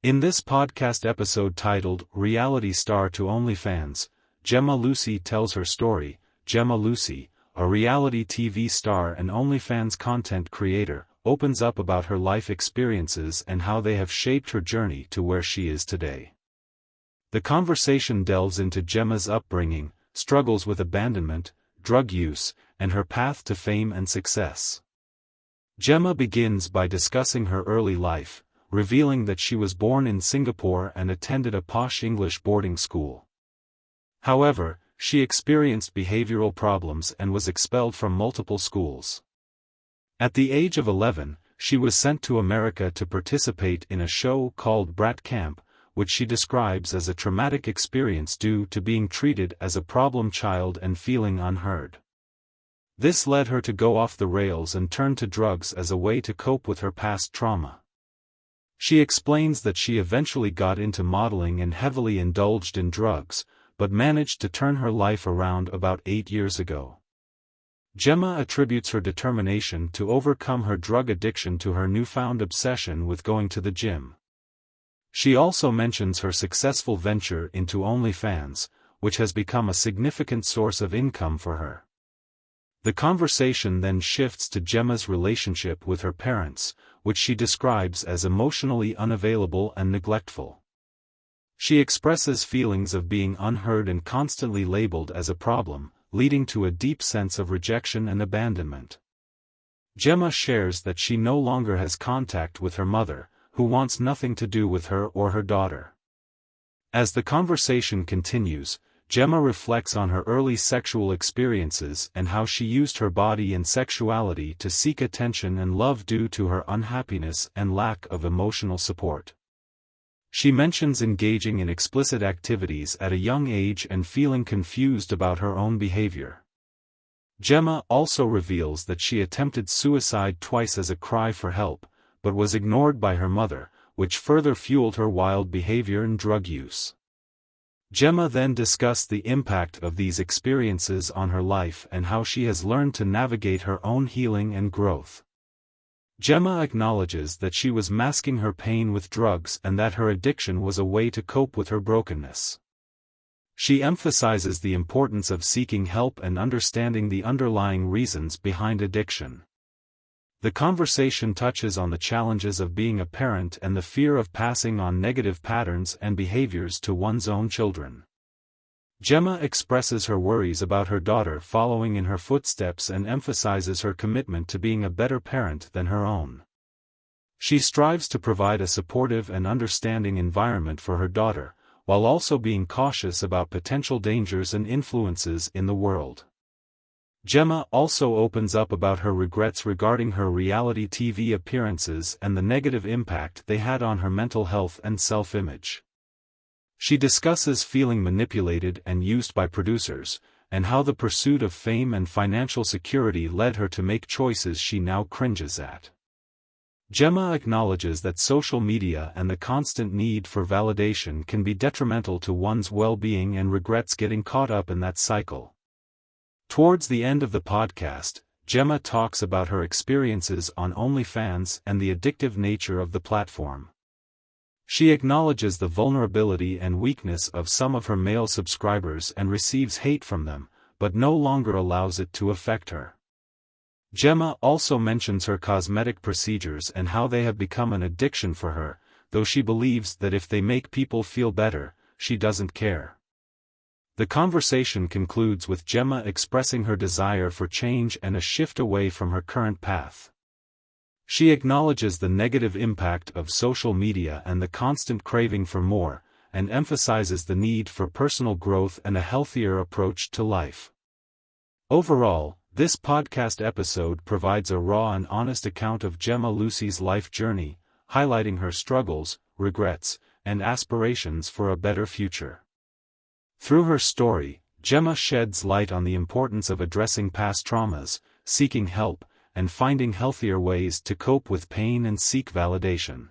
In this podcast episode titled Reality Star to OnlyFans, Jemma Lucy tells her story. Jemma Lucy, a reality TV star and OnlyFans content creator, opens up about her life experiences and how they have shaped her journey to where she is today. The conversation delves into Jemma's upbringing, struggles with abandonment, drug use, and her path to fame and success. Jemma begins by discussing her early life, revealing that she was born in Singapore and attended a posh English boarding school. However, she experienced behavioral problems and was expelled from multiple schools. At the age of 11, she was sent to America to participate in a show called Brat Camp, which she describes as a traumatic experience due to being treated as a problem child and feeling unheard. This led her to go off the rails and turn to drugs as a way to cope with her past trauma. She explains that she eventually got into modeling and heavily indulged in drugs, but managed to turn her life around about 8 years ago. Jemma attributes her determination to overcome her drug addiction to her newfound obsession with going to the gym. She also mentions her successful venture into OnlyFans, which has become a significant source of income for her. The conversation then shifts to Jemma's relationship with her parents, which she describes as emotionally unavailable and neglectful. She expresses feelings of being unheard and constantly labeled as a problem, leading to a deep sense of rejection and abandonment. Jemma shares that she no longer has contact with her mother, who wants nothing to do with her or her daughter. As the conversation continues, Jemma reflects on her early sexual experiences and how she used her body and sexuality to seek attention and love due to her unhappiness and lack of emotional support. She mentions engaging in explicit activities at a young age and feeling confused about her own behavior. Jemma also reveals that she attempted suicide twice as a cry for help, but was ignored by her mother, which further fueled her wild behavior and drug use. Jemma then discussed the impact of these experiences on her life and how she has learned to navigate her own healing and growth. Jemma acknowledges that she was masking her pain with drugs and that her addiction was a way to cope with her brokenness. She emphasizes the importance of seeking help and understanding the underlying reasons behind addiction. The conversation touches on the challenges of being a parent and the fear of passing on negative patterns and behaviors to one's own children. Jemma expresses her worries about her daughter following in her footsteps and emphasizes her commitment to being a better parent than her own. She strives to provide a supportive and understanding environment for her daughter, while also being cautious about potential dangers and influences in the world. Jemma also opens up about her regrets regarding her reality TV appearances and the negative impact they had on her mental health and self-image. She discusses feeling manipulated and used by producers, and how the pursuit of fame and financial security led her to make choices she now cringes at. Jemma acknowledges that social media and the constant need for validation can be detrimental to one's well-being and regrets getting caught up in that cycle. Towards the end of the podcast, Jemma talks about her experiences on OnlyFans and the addictive nature of the platform. She acknowledges the vulnerability and weakness of some of her male subscribers and receives hate from them, but no longer allows it to affect her. Jemma also mentions her cosmetic procedures and how they have become an addiction for her, though she believes that if they make people feel better, she doesn't care. The conversation concludes with Jemma expressing her desire for change and a shift away from her current path. She acknowledges the negative impact of social media and the constant craving for more, and emphasizes the need for personal growth and a healthier approach to life. Overall, this podcast episode provides a raw and honest account of Jemma Lucy's life journey, highlighting her struggles, regrets, and aspirations for a better future. Through her story, Jemma sheds light on the importance of addressing past traumas, seeking help, and finding healthier ways to cope with pain and seek validation.